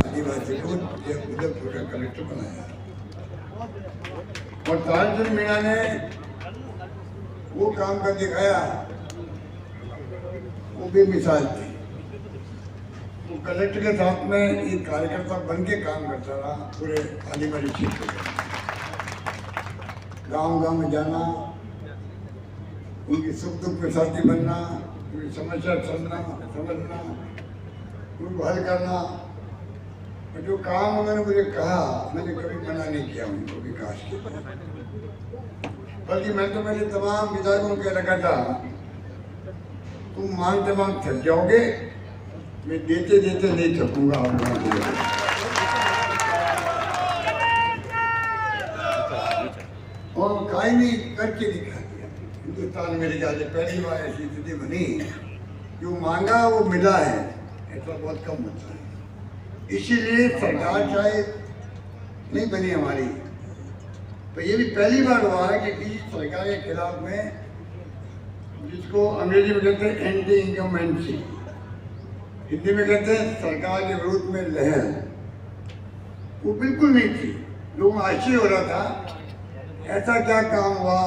आदिवासी को उदयपुर का कलेक्टर बनाया और ताजपुर मीणा ने वो काम कर दिखाया, वो भी मिसाल थी। वो कलेक्टर के साथ में एक कार्यकर्ता बन के काम करता रहा पूरे आदिवासी क्षेत्र में, गांव में जाना, उनकी सुख दुख में साथी बनना, उनकी समस्या समझना, उनको हल करना। और जो काम उन्होंने मुझे कहा, मैंने कभी मना नहीं किया उनको विकास के, बल्कि मैं तो मेरे तमाम विधायकों को रखा था, तुम मांगते थक जाओगे, मैं देते देते नहीं थकूंगा आप लोगों को। और कहीं नहीं करके दिखा दिया। हिंदुस्तान मेरे ख्याल से पहली बार ऐसी स्थिति बनी, जो मांगा वो मिला है, ऐसा बहुत कम होता है। इसीलिए सरकार चाहे नहीं बनी हमारी, तो ये भी पहली बार हुआ है कि किसी सरकार के खिलाफ में, जिसको अंग्रेजी में कहते हैं एंटी इनकम्बेंसी, हिंदी में कहते हैं सरकार के विरोध में लहर, वो बिल्कुल नहीं थी। लोगों को आश्चर्य हो रहा था ऐसा क्या काम हुआ,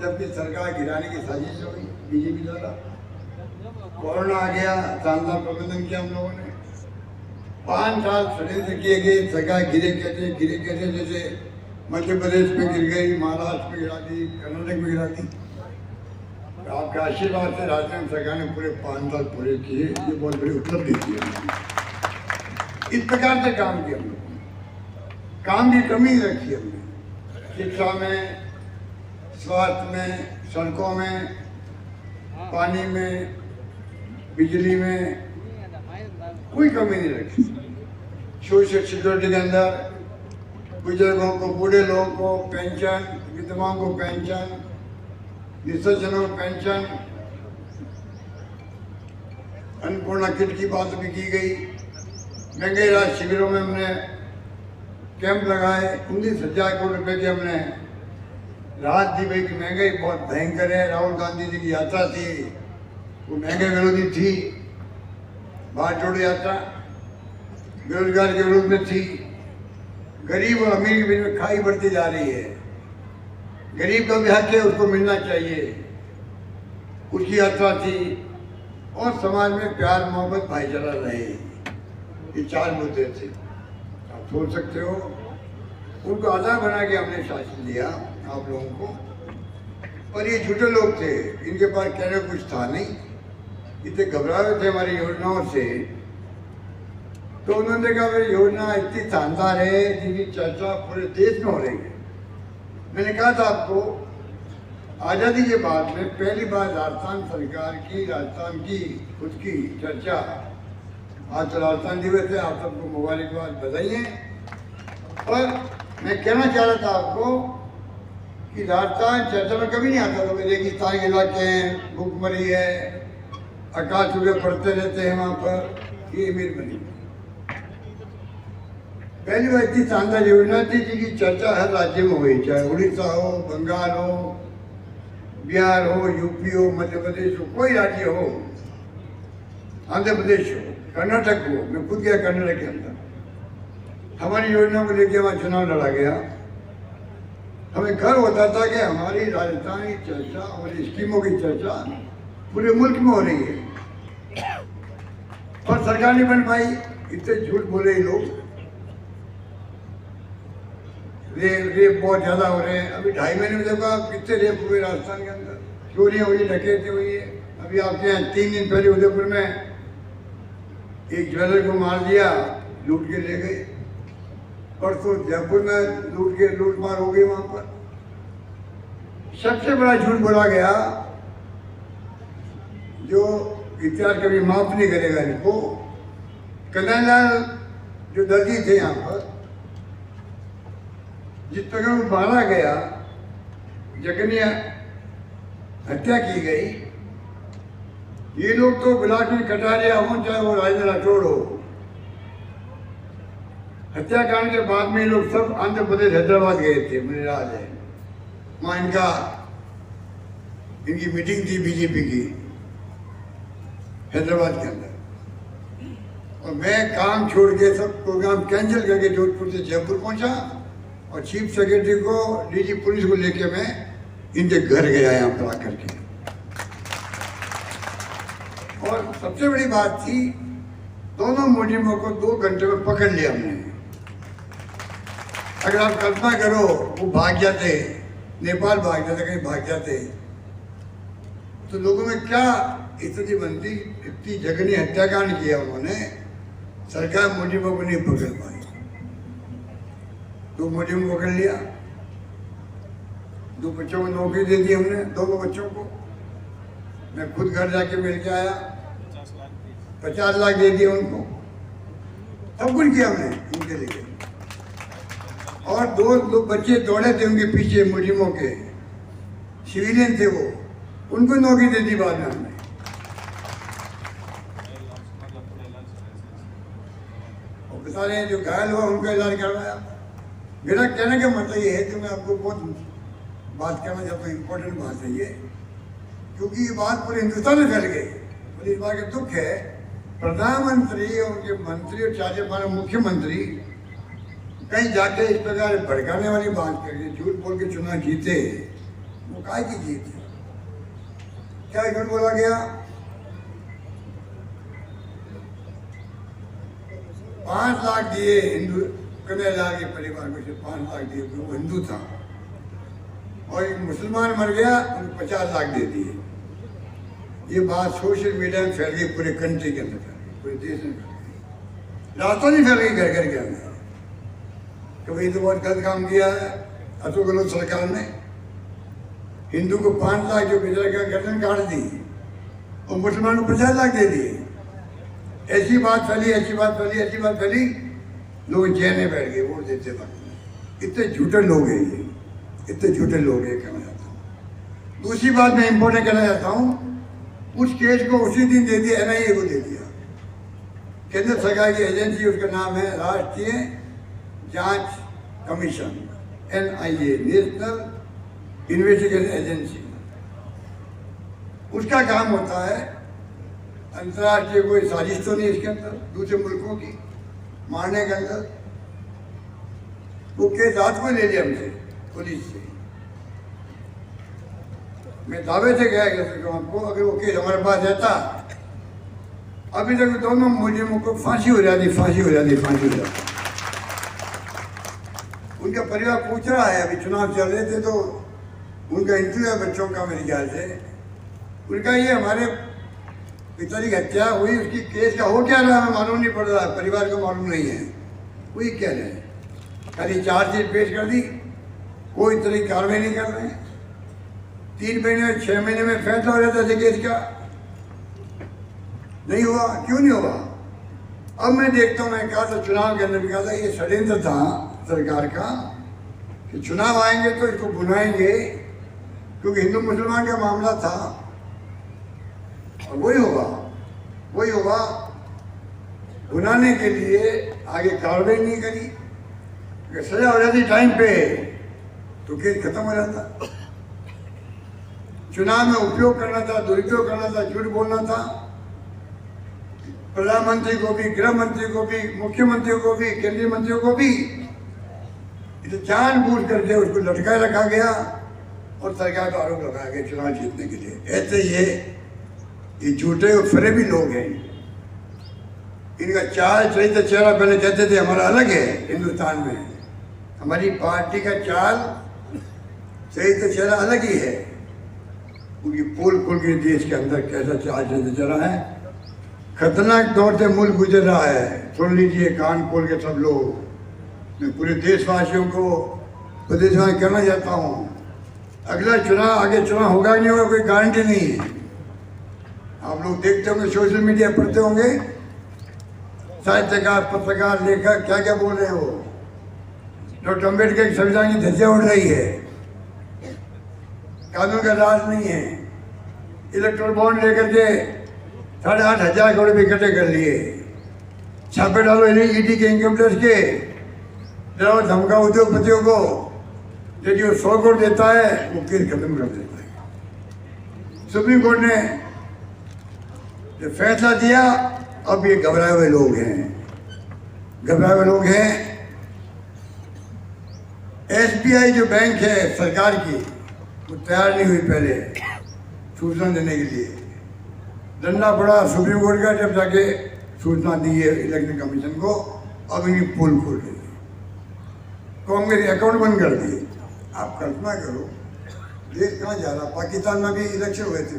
जबकि सरकार गिराने की साजिश हुई बीजेपी द्वारा। कोरोना आ गया, शानदार प्रबंधन किया हम लोगों ने, 5 साल षड्यंत्र किए गए, सरकार गिरे कैसे, जैसे मध्य प्रदेश में गिर गई, महाराष्ट्र में गिरा दी, कर्नाटक में गिरा दी। आपके आशीर्वाद से राजस्थान सरकार ने पूरे 5 साल पूरे किए, ये बहुत बड़ी उपलब्धि थी। इस प्रकार से काम किया हम लोग, काम की कमी रखी हमने, शिक्षा में, स्वास्थ्य में, सड़कों में, पानी में, बिजली में कोई कमी नहीं रखी। सोशल सिक्योरिटी के अंदर बुजुर्गों को, बूढ़े लोगों को पेंशन, विधवाओं को पेंशन, निःसज्जनों को पेंशन, अन्नपूर्णा किट की बात भी की गई। महंगाई राहत शिविरों में हमने कैंप लगाए, 19,000 करोड़ रुपए की हमने राहत दी गई कि महंगाई बहुत भयंकर है। राहुल गांधी जी की यात्रा थी, वो महंगाई विरोधी थी, भारत जोड़ो यात्रा बेरोजगार के विरोध में थी। गरीब और अमीर के बीच में खाई बढ़ती जा रही है, गरीब का भी हक है, उसको मिलना चाहिए, उसकी यात्रा थी। और समाज में प्यार मोहब्बत भाईचारा रहे, ये 4 मुद्दे थे। आप सोच सकते हो, उनको आधार बना के हमने शासन दिया आप लोगों को। पर ये झूठे लोग थे, इनके पास कहने कुछ था नहीं, इतने घबराए थे हमारी योजनाओं से। तो उन्होंने कहा मेरी योजना इतनी शानदार है जिसकी चर्चा पूरे देश में हो रही है। मैंने कहा था आपको, आज़ादी के बाद में पहली बार राजस्थान सरकार की, राजस्थान की खुद की चर्चा, आज तो राजस्थान दिवस है, आप सबको मुबारकबाद, बधाई है। पर मैं कहना चाह रहा था आपको कि राजस्थान चर्चा में कभी नहीं आता था। रेगिस्तान के इलाके हैं, भूखमरी है, आकाश सूर्य पड़ते रहते हैं वहाँ पर, ये मेरी बनी पहली बार इतनी शानदार योजना थी जिसकी चर्चा हर राज्य में हुई, चाहे उड़ीसा हो, बंगाल हो, बिहार हो, यूपी हो, मध्य प्रदेश हो, कोई राज्य हो, आंध्र प्रदेश हो, कर्नाटक हो। मैं खुद गया कर्नाटक के अंदर, हमारी योजना को लेकर वहाँ चुनाव लड़ा गया। हमें गर्व होता था कि हमारी राजस्थान की चर्चा और स्कीमों की चर्चा पूरे मुल्क में हो रही है। और सरकार नहीं बन पाई, इतने झूठ बोले ही लोग। रेप बहुत ज्यादा हो रहे हैं। अभी 2.5 महीने में देखा कितने रेप हुए राजस्थान के अंदर, चोरियां हुई, डकैती हुई है। अभी आपके यहाँ 3 दिन पहले उदयपुर में एक ज्वेलर को मार दिया, लूट के ले गए। परसों जयपुर में लूटमार हो गई वहां पर। सबसे बड़ा झूठ बोला गया, जो इतिहास कभी माफ नहीं करेगा इनको। कन्हैयालाल जो दर्जी थे यहाँ पर, जिस तरह वो मारा गया, जघन्य हत्या की गई। ये लोग तो बिलासपुर कटारिया हो, चाहे वो राजेंद्र राठौड़ हो, हत्याकांड के बाद में ये लोग सब आंध्र प्रदेश हैदराबाद गए थे, मुझे याद है। वहाँ इनकी मीटिंग थी बीजेपी की हैदराबाद के अंदर। तो मैं काम छोड़ के सब प्रोग्राम कैंसिल करके जोधपुर से जयपुर पहुंचा और चीफ सेक्रेटरी को डीजी पुलिस को लेके मैं इनके घर गया यहाँ पर आकर के। और सबसे बड़ी बात थी, दोनों मुजरिमों को 2 घंटे में पकड़ लिया हमने। अगर आप कल्पना करो वो भाग जाते, नेपाल भाग जाते, कहीं भाग जाते, तो लोगों में क्या स्थिति बनती। इतनी जघन्य हत्याकांड किया उन्होंने, सरकार मुजरिमों को नहीं पकड़ पाई। 2 मुजरिम पकड़ लिया, 2 बच्चों को नौकरी दे दी हमने, 2 बच्चों को। मैं खुद घर जाके मिल के आया, 50 लाख दे दिए उनको, सब कुछ किया हमने उनके लिए। और 2 बच्चे दौड़े थे उनके पीछे मुजरिमों के, सिविलियन थे वो, उनको नौकरी दे दी बाद में हमने। और बता रहे हैं जो घायल हुआ उनका इलाज करवाया। मेरा कहने का मतलब ये है कि मैं आपको बहुत बात करना चाहता हूँ, इम्पोर्टेंट बात है ये, क्योंकि ये बात पूरे हिंदुस्तान में फैल गई। मुझे इस बात का दुख है, प्रधानमंत्री और उनके मंत्री और 4 हमारे मुख्यमंत्री कहीं जाके इस प्रकार भड़काने वाली बात करके झूठ बोल के चुनाव जीते। वो काय की जीत है? क्या झूठ बोला गया? 5 लाख दिए हिंदू कन्हैया के परिवार को, 5 लाख दिए, वो हिंदू था। और एक मुसलमान मर गया, उनको 50 लाख दे दिए। ये बात सोशल मीडिया में फैल गई, पूरे कंट्री के अंदर, पूरे देश में फैल गई, रातों नहीं फैल गई, घर घर के अंदर। तो वही तो बहुत गलत काम किया है अशोक गहलोत सरकार ने। हिंदू को 5 लाख जो बेचारे का गर्दन काट दी, और मुसलमान को 50 लाख दे दिए। ऐसी बात फैली, ऐसी बात फैली, ऐसी बात फैली, लोग जेल में बैठ गए वोट देते वक्त। इतने झूठे लोग हैं ये, इतने झूठे लोग हैं, कहना चाहता हूँ। दूसरी बात मैं इम्पोर्टेंट कहना चाहता हूँ, उस केस को उसी दिन दे दिया, NIA को दे दिया। केंद्र सरकार की एजेंसी, उसका नाम है राष्ट्रीय जांच commission, NIA, national investigation agency. उसका काम होता है अंतर्राष्ट्रीय कोई साजिश तो नहीं इसके अंदर दूसरे मुल्कों की मारने के अंदर। वो केस रात को ले लिया हमसे, पुलिस से। मैं दावे से कह सकता हूँ आपको, अगर वो केस हमारे पास रहता, अभी तक दोनों मुजरिमों को फांसी हो जाती, फांसी हो जाती, फांसी हो जाती। उनका परिवार पूछ रहा है, अभी चुनाव चल रहे थे तो उनका इंटरव्यू है बच्चों का, मेरे ख्याल से। उनका ये हमारे पिताजी की हत्या हुई, उसकी केस का हो क्या रहा है हमें मालूम नहीं पड़ रहा, परिवार को मालूम नहीं है। वो ये कह रहे हैं, खाली चार्जशीट पेश कर दी, कोई तरह की कार्रवाई नहीं कर रहे हैं। 3 महीने में 6 महीने में फैसला हो जाता है केस का, नहीं हुआ। क्यों नहीं हुआ? अब मैं देखता हूँ, मैं कहा था चुनाव के अंदर भी कहा था, ये षड्यंत्र था सरकार का कि चुनाव आएंगे तो इसको बुलाएंगे, क्योंकि हिंदू मुसलमान का मामला था। और वही होगा, वही होगा। बुलाने के लिए आगे कार्रवाई नहीं करी, अगर सजा हो जाती टाइम पे तो केस खत्म हो जाता। चुनाव में उपयोग करना था, दुरुपयोग करना था, झूठ बोलना था। प्रधानमंत्री को भी, गृह मंत्री को भी, मुख्यमंत्री को भी, केंद्रीय मंत्रियों को भी इसे जानबूझ करके उसको लटकाए रखा गया और सरकार का आरोप लगाया गया चुनाव जीतने के लिए। ऐसे ये झूठे और फरेबी लोग हैं। इनका चाल चरित्र चेहरा पहले कहते थे हमारा अलग है, हिंदुस्तान में हमारी पार्टी का चाल चरित्र चेहरा अलग ही है। उनकी पोल खोल के देश के अंदर कैसा चाल चरित्र चल रहा है, खतरनाक दौर से मुल्क गुजर रहा है। सुन लीजिए कान खोल के सब लोग। मैं पूरे देशवासियों को प्रदेशवासी करना चाहता हूँ, अगला चुनाव, आगे चुनाव होगा कि नहीं होगा कोई गारंटी नहीं है। आप लोग देखते होंगे, सोशल मीडिया पढ़ते होंगे, साहित्यकार, पत्रकार, लेखक क्या क्या बोल रहे हो। डॉक्टर अम्बेडकर की संविधान की धज्जियां उड़ रही है, कानून का राज नहीं है। इलेक्ट्रोल बॉन्ड लेकर के 8,500 करोड़ रुपये इकट्ठे कर लिए। छापे डालो ED के, इनकम टैक्स के, डराओ धमका उद्योगपतियों को, जो 100 करोड़ देता है वो केस खत्म कर देता है। सुप्रीम कोर्ट ने जो फैसला दिया, अब ये घबराए हुए लोग हैं, घबराए हुए लोग हैं। SBI जो बैंक है सरकार की, वो तैयार नहीं हुई पहले सूचना देने के लिए। डंडा पड़ा सुप्रीम कोर्ट का, जब जाके सूचना दी है इलेक्शन कमीशन को, अब इनकी पोल खोल रही है, कांग्रेस अकाउंट बंद कर दिए। आप कल्पना करो देश कहाँ जा रहा। पाकिस्तान में भी इलेक्शन हुए थे,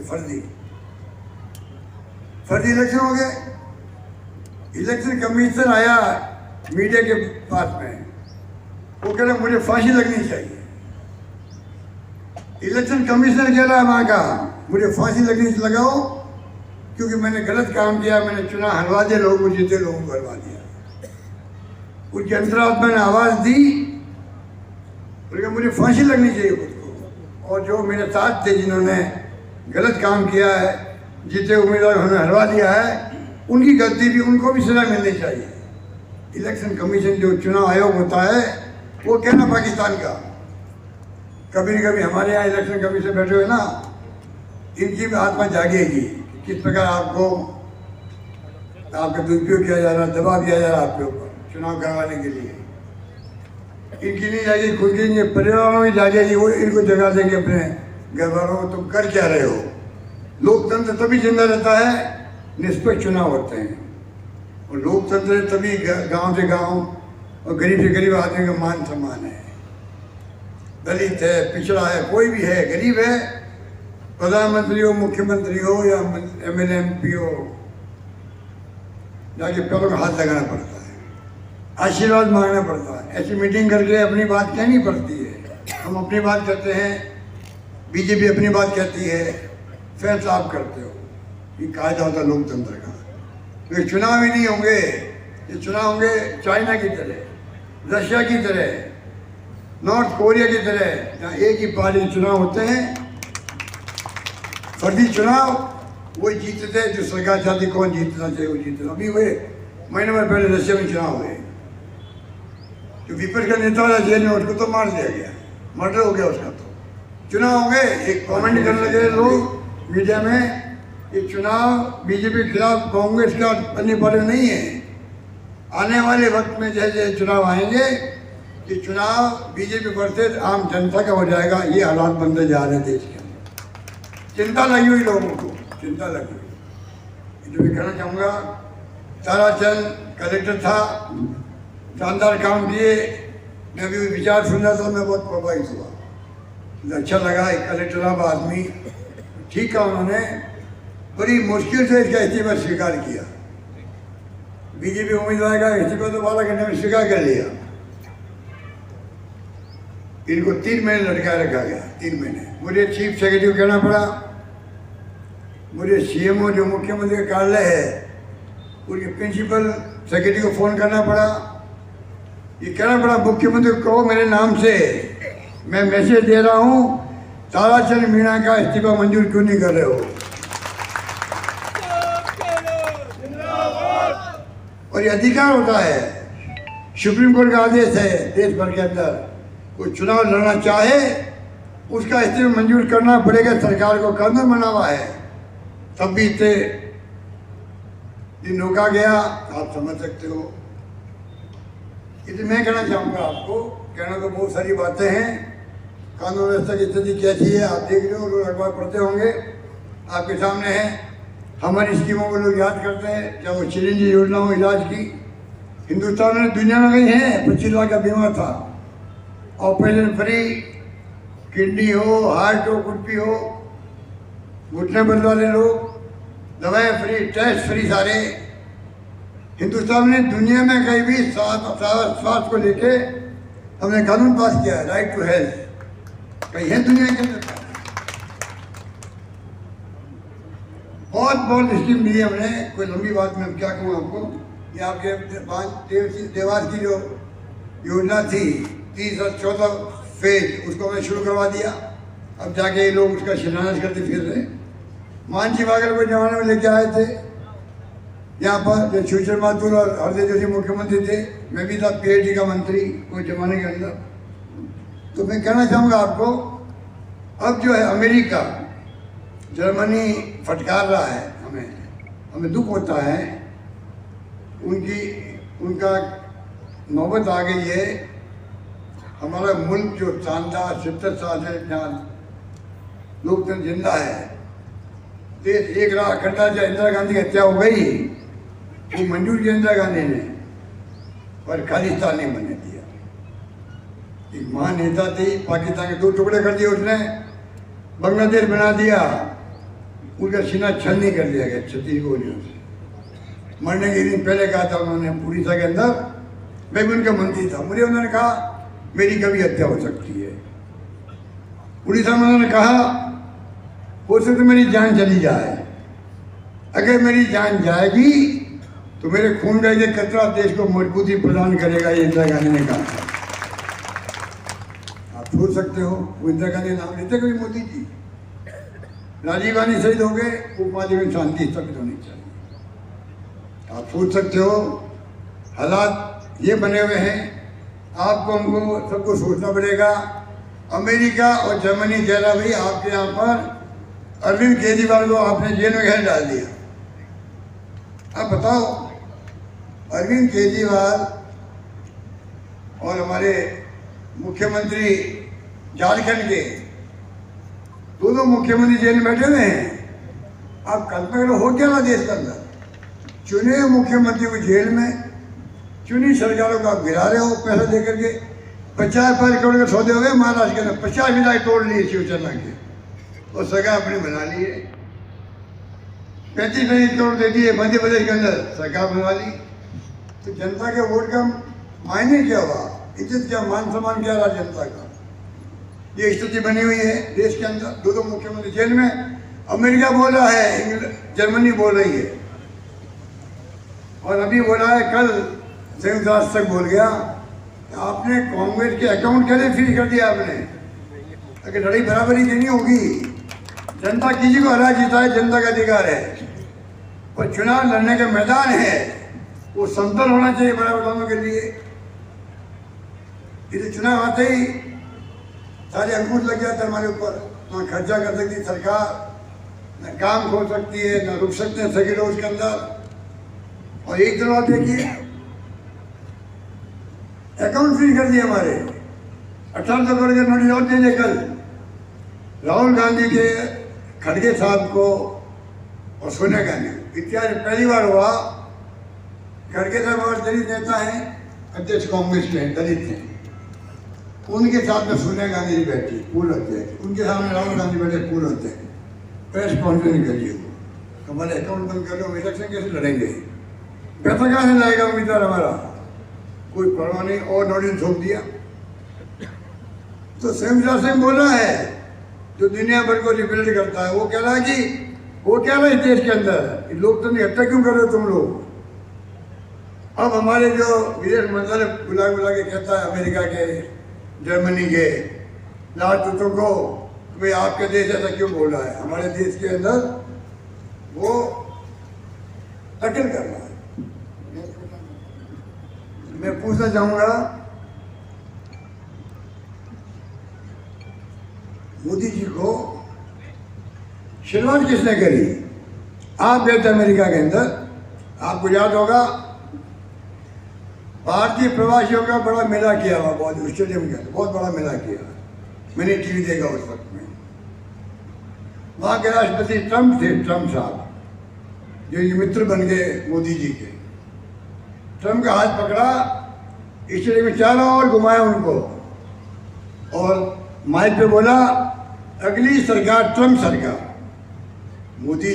फर्जी इलेक्शन हो गए। इलेक्शन कमीशन आया मीडिया के पास में, वो कह रहे मुझे फांसी लगनी चाहिए। इलेक्शन कमीशनर कह रहा है वहाँ का मुझे फांसी लगनी लगाओ, क्योंकि मैंने गलत काम किया, मैंने चुनाव हरवा दिया, लोगों को जीते लोगों को हरवा दिया। उस यंत्रात्मा ने आवाज़ दी, बोले मुझे फांसी लगनी चाहिए खुद को, और जो मेरे साथ थे जिन्होंने गलत काम किया है, जीते उम्मीदवार उन्होंने हरवा दिया है, उनकी गलती भी, उनको भी सजा मिलनी चाहिए। इलेक्शन कमीशन जो चुनाव आयोग होता है वो कहना पाकिस्तान का, कभी न कभी हमारे यहाँ इलेक्शन कमीशन बैठे हुए ना, इनकी भी आत्मा जागेगी किस प्रकार आपको आपका दुरुपयोग किया जा रहा, दबाव दिया जा रहा आपके ऊपर चुनाव करवाने के लिए। इनकी नहीं जाएगी, खुद की नहीं, परिवारों में जागेगी, वो इनको जगा देंगे अपने घर वालों को, तुम कर क्या रहे हो। लोकतंत्र तभी जिंदा रहता है निष्पक्ष चुनाव होते हैं, और लोकतंत्र तभी गांव से गांव और गरीब से गरीब आदमी का मान सम्मान है। दलित है, पिछड़ा है, कोई भी है, गरीब है, प्रधानमंत्री हो, मुख्यमंत्री हो या MLA MP हो, जाके पैरों में हाथ लगाना पड़ता है, आशीर्वाद मांगना पड़ता है। ऐसी मीटिंग करके अपनी बात कहनी पड़ती है। हम अपनी बात कहते हैं, बीजेपी अपनी बात कहती है, फैसला आप करते हो। ये कायदा होता है लोकतंत्र का। तो चुनाव ही नहीं होंगे, ये चुनाव होंगे चाइना की तरह, रशिया की तरह, नॉर्थ कोरिया की तरह, जहाँ एक ही पार्टी चुनाव होते हैं, फर्जी चुनाव। वही जीतते जो सरकार चाहती, कौन जीतना चाहिए वो जीतना। अभी हुए महीने में पहले रशिया में चुनाव हुए, जो विपक्ष का नेता वाला जेल में, उसको तो मार दिया गया, मर्डर हो गया उसका। तो चुनाव हो गए, एक कमेंट करने लगे लोग मीडिया में, ये चुनाव बीजेपी के खिलाफ कांग्रेस का बनने वाले नहीं है। आने वाले वक्त में जैसे जैसे चुनाव आएंगे, ये चुनाव बीजेपी वर्सेस आम जनता का हो जाएगा। ये हालात बनते जा रहे हैं देश के अंदर। चिंता लगी हुई लोगों को, चिंता लगी हुई। जो भी कहना चाहूँगा, ताराचंद कलेक्टर था, शानदार काम किए। मैं अभी विचार सुन रहा था, मैं बहुत प्रभावित हुआ, अच्छा लगा। एक कलेक्टर अब आदमी ठीक है, उन्होंने बड़ी मुश्किल से इसका इस्तीफा स्वीकार किया। बीजेपी उम्मीदवार का इस्तीफा तो 12 घंटे में स्वीकार कर लिया। इनको 3 महीने लटकाए रखा गया, 3 महीने। मुझे चीफ सेक्रेटरी को कहना पड़ा, मुझे CMO जो मुख्यमंत्री का कार्यालय है उनके प्रिंसिपल सेक्रेटरी को फ़ोन करना पड़ा। ये कहना पड़ा मुख्यमंत्री को कहो मेरे नाम से मैं मैसेज दे रहा हूँ, ताराचंद मीणा का इस्तीफा मंजूर क्यों नहीं कर रहे हो। और ये अधिकार होता है, सुप्रीम कोर्ट का आदेश है देश भर के अंदर, कोई चुनाव लड़ना चाहे उसका इस्तीफा मंजूर करना पड़ेगा सरकार को, कानून बना हुआ है। तब भी इतने दिन रोका गया, आप समझ सकते हो। इसलिए मैं कहना चाहूँगा आपको, कहना तो बहुत सारी बातें हैं। कानून व्यवस्था की स्थिति कैसी है आप देख रहे हो, लोग अखबार पढ़ते होंगे, आपके सामने है। हमारी स्कीमों को लोग याद करते हैं, चाहे वो चिरंजीवी योजना हो इलाज की। हिंदुस्तान में दुनिया में कहीं है 25 लाख का बीमा था, ऑपरेशन फ्री, किडनी हो, हार्ट हो, कुछ भी हो, घुटने बदलवा ले लोग, दवाएं फ्री, टेस्ट फ्री सारे। हिंदुस्तान ने दुनिया में कहीं भी स्वास्थ्य को लेके हमने कानून पास किया है, राइट टू हेल्थ। कहीं है दुनिया के अंदर बहुत बहुत स्कीम दी है हमने। कोई लंबी बात मैं क्या कहूँ आपको, ये आपके देवास की जो योजना थी 30 और 14 फेज, उसको हमने शुरू करवा दिया। अब जाके ये लोग उसका शिलान्यास करते फिर रहे। मानसी वागर को जमाने में लेके आए थे यहाँ पर, जो शिवचंद्र माथुर और हरदे जोशी मुख्यमंत्री थे, मैं भी था PhD का मंत्री कोई जमाने के अंदर। तो मैं कहना चाहूँगा आपको, अब जो है अमेरिका, जर्मनी फटकार रहा है हमें दुख होता है। उनका नौबत आ गई है। हमारा मुल्क जो शानदार 70 साल से जहाँ लोकतंत्र जिंदा है, देश एक राह खट्टा जहाँ इंदिरा गांधी की हत्या हो गई, वो मंजूर किया इंदिरा गांधी ने, पर खालिस्तान नहीं बनने दिया। एक महान नेता थी, पाकिस्तान के 2 टुकड़े कर दिए उसने, बांग्लादेश बना दिया, उनका सीना छलनी कर दिया गया 36 गोलियों से। मरने के दिन पहले कहा था उन्होंने उड़ीसा के अंदर, मैं भी उनका मंत्री था, मुझे उन्होंने कहा मेरी कभी हत्या हो सकती है। उड़ीसा में उन्होंने कहा हो सकता मेरी जान चली जाए, अगर मेरी जान जाएगी तो मेरे खून का ये कतरा देश को मजबूती प्रदान करेगा, ये इंदिरा गांधी ने कहा था। आप सोच सकते हो, वो इंदिरा गांधी नाम लेते कभी मोदी जी? राजीव गांधी शहीद हो गए, उपमाजी में शांति स्थापित होनी चाहिए। आप सोच सकते हो, हालात ये बने हुए हैं, आपको हमको सबको सोचना पड़ेगा। अमेरिका और जर्मनी कह रहा भाई आपके यहाँ पर अरविंद केजरीवाल को आपने जेल में घर डाल दिया। अब बताओ, अरविंद केजरीवाल और हमारे मुख्यमंत्री झारखंड के दोनों मुख्यमंत्री जेल में बैठे हुए हैं। आप कल्पना करो हो क्या ना देश के अंदर, चुने मुख्यमंत्री को जेल में, चुनी सरकारों को आप गिरा रहे हो पैसा देकर के। 50 करोड़ के सौदे हो गए महाराष्ट्र के अंदर, 50 लाख तोड़ लिए शिवसेना के और सरकार अपनी बना ली है। 35 करोड़ दे दिए मध्य प्रदेश के अंदर, सरकार बना ली। तो जनता के वोट का मायने क्या हुआ, इज्जत क्या, मान सम्मान क्या रहा जनता का? ये स्थिति बनी हुई है देश के अंदर। 2 मुख्यमंत्री जेल में, अमेरिका बोल रहा है, जर्मनी बोल रही है, और अभी बोला है कल संयुक्त राष्ट्र तक बोल गया आपने कांग्रेस के अकाउंट कैसे फ्रीज कर दिया आपने? अगर लड़ाई बराबरी देनी होगी, जनता किसी को हरा जीता है, जनता का अधिकार है, और चुनाव लड़ने का मैदान है, वो समतल होना चाहिए बराबर दोनों के लिए। इसे चुनाव आते ही सारे अंकुश लग जाते हमारे ऊपर, ना खर्चा कर सकती सरकार, न काम खोल सकती है, न रुक सकते हैं सभी लोग उसके अंदर। और एक दिन बाद देखिए अकाउंट फ्रीज कर दिए हमारे, 1800 करोड़ के नोटिस और दे कल राहुल गांधी के, खड़गे साहब को और सोनिया गांधी। इत्यादि पहली बार हुआ। खड़गे साहब और दलित नेता हैं, अध्यक्ष कांग्रेस के हैं, दलित हैं, उनके साथ में सोनिया गांधी जी बैठी पूर्ण अध्यक्ष, उनके सामने राहुल गांधी बैठे पूर्ण अध्यक्ष। प्रेस कॉन्फ्रेंस करिए, हमारे अकाउंट बंद कर लो, इलेक्शन कैसे लड़ेंगे? पैसा कहाँ से लाएगा उम्मीदवार हमारा? कोई परवाह नहीं, और नोटिस ठोक दिया। तो संयुक्त राष्ट्र में बोला है, जो दुनिया भर को रिप्रेजेंट करता है, वो कह रहा है कि वो क्या रहा है देश के अंदर लोकतंत्र की हत्या क्यों कर रहे हो तुम लोग? अब हमारे जो विदेश मंत्रालय बुला बुला के कहता है अमेरिका के, जर्मनी के राजदूतों को, भाई आपके देश ऐसा क्यों बोल रहा है? हमारे देश के अंदर वो टक्कर कर रहा है। मैं पूछना चाहूंगा, मोदी जी को शुरुआत किसने करी? आप गए थे अमेरिका के अंदर, आपको याद होगा, भारतीय प्रवासियों का बड़ा मेला किया हुआ, बहुत स्टेडियम के अंदर बहुत बड़ा मेला किया, मैंने टीवी देखा उस वक्त में। वहाँ के राष्ट्रपति ट्रंप थे, ट्रंप साहब, जो ये मित्र बन गए मोदी जी के। ट्रंप का हाथ पकड़ा, स्टेडियम में चारों ओर घुमाया उनको, और माइक पे बोला अगली सरकार ट्रंप सरकार। मोदी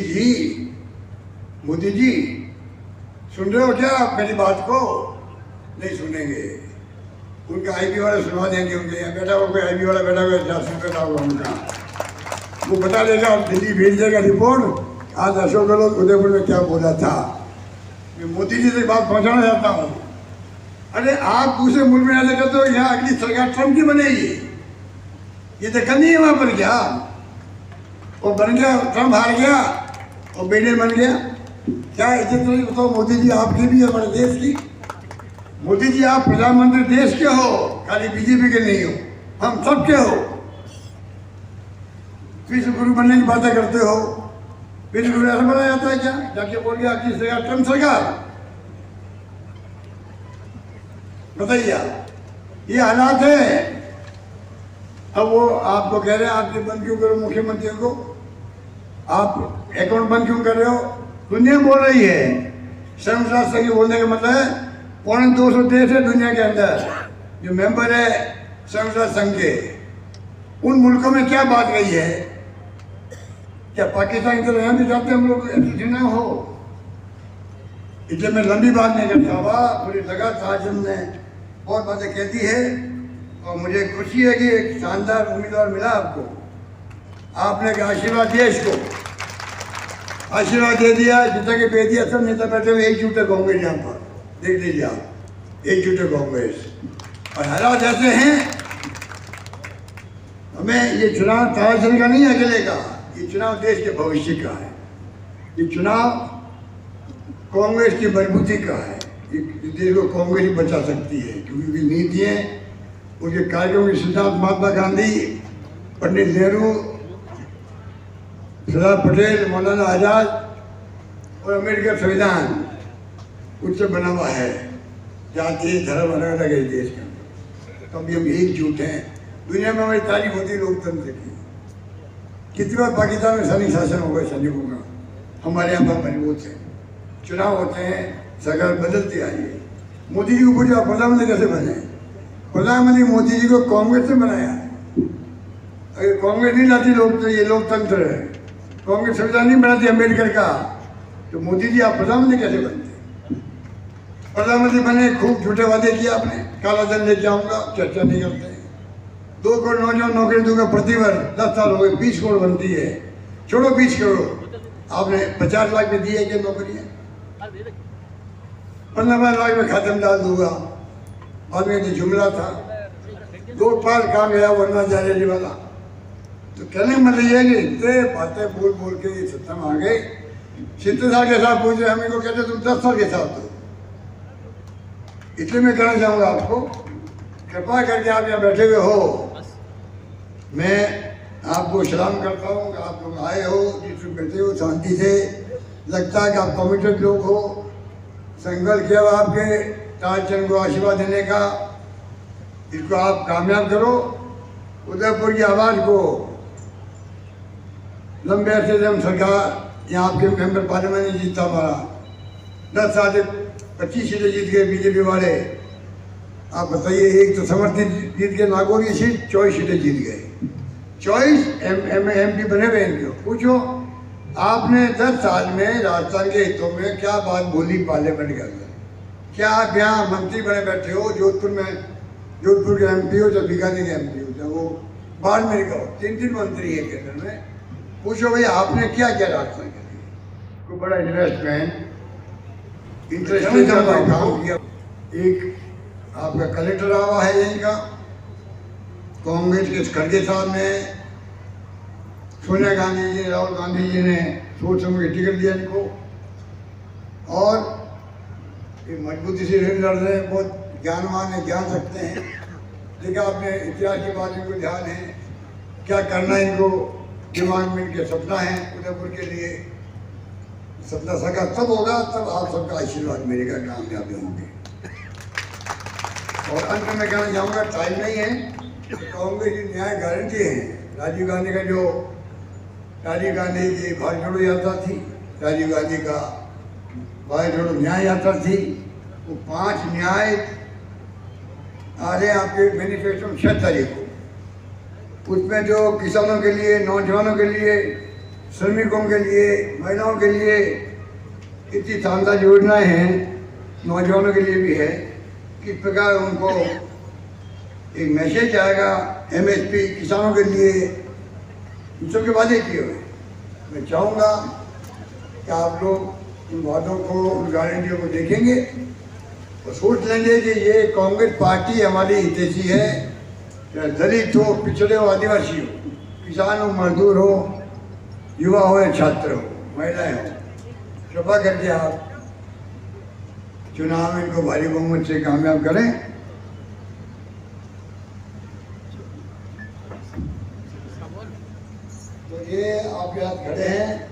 जी सुन रहे हो क्या आप मेरी बात को? नहीं सुनेंगे, उनका आईपी वाला सुनवा देंगे, उनके यहाँ बैठा हुआ कोई आईपी वाला बैठा हुआ, जासूस बैठा हुआ उनका, वो बता देगा, दिल्ली भेज देगा रिपोर्ट, आज अशोक गहलोत उदयपुर में क्या बोला था। मैं मोदी जी से बात पहुंचाना चाहता हूँ। अरे आप दूसरे मुल्क में रहते तो यहाँ अगली सरकार ट्रंप की बनेगी, ये देखा नहीं है वहाँ पर क्या? वो बन गया, ट्रंप हार गया और बिडेन बन गया। क्या इज्जत नहीं? बताओ मोदी जी आपकी भी, हमारे देश की। मोदी जी आप प्रधानमंत्री देश के हो, खाली बीजेपी के नहीं हो, हम सब के हो। विश्व गुरु बनने की बातें करते हो, विश्व गुरु ऐसा बनाया जाता है क्या? जाके बोल गया अगली सरकार ट्रंप सरकार। बताइए आप, ये हालात है। अब वो आपको कह रहे हैं आप ये बंद क्यों करो मुख्यमंत्री को, आप अकाउंट बंद क्यों कर रहे हो? दुनिया बोल रही है। संघ राष्ट्र संघ बोलने का मतलब है 250 देश है दुनिया के अंदर जो मेंबर है संघ राष्ट्र संघ के। उन मुल्कों में क्या बात गई है? क्या पाकिस्तान की तरह यहाँ भी चाहते हम लोग ऐसे ना हो? इसलिए मैं लंबी बात नहीं करता हुआ, मुझे लगा ताजम ने बहुत बातें कहती है और मुझे खुशी है कि एक शानदार उम्मीदवार मिला आपको। आपने आशीर्वाद दिया, इसको आशीर्वाद दे दिया, जितना कि दे दिया। सब नेता बैठे हुए एकजुट है कांग्रेस, यहाँ पर देख लीजिए आप, एकजुट है कांग्रेस। और हालात ऐसे हैं, हमें ये चुनाव ताजम का नहीं अकेले का, ये चुनाव देश के भविष्य का है। ये चुनाव कांग्रेस की मजबूती का है। देश को कांग्रेस ही बचा सकती है क्योंकि उनकी नीतियाँ, उनके कार्यक्रमों के सिद्धांत महात्मा गांधी, पंडित नेहरू, सरदार पटेल, मौलाना आजाद और अमेरिका संविधान उससे बना हुआ है। जाति धर्म अलग अलग है देश के अंदर, तो अभी हम एकजुट हैं। दुनिया में हमारी तारीफ होती है लोकतंत्र की। कितनी बार पाकिस्तान में सैनिक शासन हो गया सैनिकों का, हमारे यहाँ पर मजबूत है। चुनाव होते हैं, सरकार बदलती आई है। मोदी जी को पूछा प्रधानमंत्री कैसे बने? प्रधानमंत्री मोदी जी को कांग्रेस ने बनाया। अगर कांग्रेस नहीं लाती लोग, ये लोकतंत्र है, कांग्रेस संविधान नहीं बनाती अम्बेडकर का, तो मोदी जी आप प्रधानमंत्री कैसे बनते? प्रधानमंत्री बने, खूब झूठे वादे किए आपने, काला धन लेके आऊंगा, चर्चा नहीं करते। 2 करोड़ नौजवान नौकरी दूंगा प्रति वर्ष, 10 साल हो गए, 20 करोड़ बनती है। छोड़ो 20 करोड़, आपने 50 लाख में दी है क्या नौकरियाँ? 15 लाख में खाते में डाल दूंगा। बाद में जो जुमला था, 2 पाल काम गया वरना जाने जी वाला। तो कहने का मतलब ये है कि इतने बातें बोल बोल के ये सत्ता में आ गए। 70 साल के साथ पूछे, हम इनको कहते तुम 10 साल के साथ दो। इसलिए मैं कहना चाहूँगा आपको, कृपा करके आप यहाँ बैठे हुए हो, मैं आपको सलाम करता हूँ कि आप लोग आए हो, जिसमें बैठे हो शांति से। लगता है कि आप कमिटेड लोग हो, संकल्प किया हुआ आपके ताजचंद को आशीर्वाद देने का। इसको आप कामयाब करो। उदयपुर की आवाज़ को लंबे अरसे से हम सरकार, यहाँ आपके मेंबर पार्लियामेंट ने जीता हमारा 10 साल से 25 सीटें जीत गए बीजेपी वाले। आप बताइए, एक तो समर्थित जीत के नागौर की सीट, 24 सीटें जीत गए। 24 MP बने हुए इनको। पूछो आपने 10 साल में राजस्थान के हितों में क्या बात बोली पार्लियामेंट के अंदर? क्या आप यहाँ मंत्री बने बैठे हो? जोधपुर में, जोधपुर के MP हो, चाहे बीकानेर के MP हो, चाहे वो बाड़मेर का हो, 3 मंत्री है केंद्र में। पूछो भाई आपने क्या किया राजस्थान के लिए? कोई बड़ा इन्वेस्टमेंट, इंटरेस्टिंग काम किया? एक आपका कलेक्टर आवा है यहीं का, कांग्रेस के खड़गे साहब ने, सोनिया गांधी जी, राहुल गांधी जी ने सोच समझ के टिकट दिया इनको, और ये मजबूती से लड़ रहे हैं। बहुत ज्ञानवान है, ज्ञान रखते हैं। लेकिन आपने इतिहास की बात इनको ध्यान है, क्या करना है इनको दिमाग में, इनके सपना है उदयपुर के लिए। सपना सका तब होगा, तब आप सबका आशीर्वाद मिलेगा, कामयाबी होंगे। और अंत में कहना चाहूँगा, टाइम नहीं है, कांग्रेस की न्याय गारंटी है। राजीव गांधी का जो, राजीव गांधी की भारत जोड़ो यात्रा थी, राजीव गांधी का भारत जोड़ो न्याय यात्रा थी, वो 5 न्याय आ रहे हैं आपके मैनिफेस्टो में 6 तारीख को। उसमें जो किसानों के लिए, नौजवानों के लिए, श्रमिकों के लिए, महिलाओं के लिए इतनी शानदार योजनाएं हैं, नौजवानों के लिए भी है। किस प्रकार उनको एक मैसेज आएगा, MSP किसानों के लिए, इन सब के वादे किए हुए। मैं चाहूँगा कि आप लोग उन वादों को, उन गारंटियों को देखेंगे और सोच लेंगे कि ये कांग्रेस पार्टी हमारी हितैषी है। चाहे दलित हो, पिछड़े हो, आदिवासी हो, किसान हो, मजदूर हो, युवा हो या छात्र हो, महिलाएं हो, कृपा करके आप चुनाव में इनको भारी बहुमत से कामयाब करें। तो ये आप याद खड़े हैं,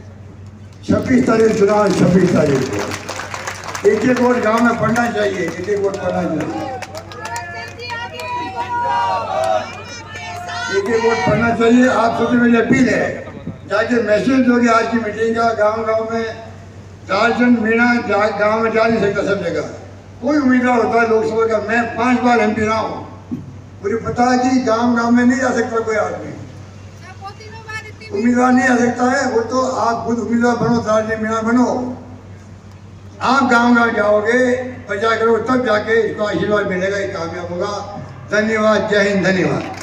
26 तारीख चुनाव, 26 तारीख को एक वोट गांव में पड़ना चाहिए, एक वोट पड़ना चाहिए। के वोट पड़ना चाहिए। आप सबसे मेरी अपील है, जाके मैसेज दोगे आज की मीटिंग का। गांव-गांव में दार्जन मीणा गांव में जा नहीं सकता सब जगह। कोई उम्मीदवार होता है लोकसभा का, मैं 5 बार MP रहा हूँ, मुझे पता है कि गांव-गांव में नहीं जा सकता कोई आदमी, उम्मीदवार नहीं आ सकता है। वो तो आप खुद उम्मीदवार बनो, दार्जन मीणा बनो, आप गांव-गांव जाओगे, प्रचार करो, तब जाके इसको आशीर्वाद मिलेगा, ये कामयाब होगा। धन्यवाद, जय हिंद, धन्यवाद।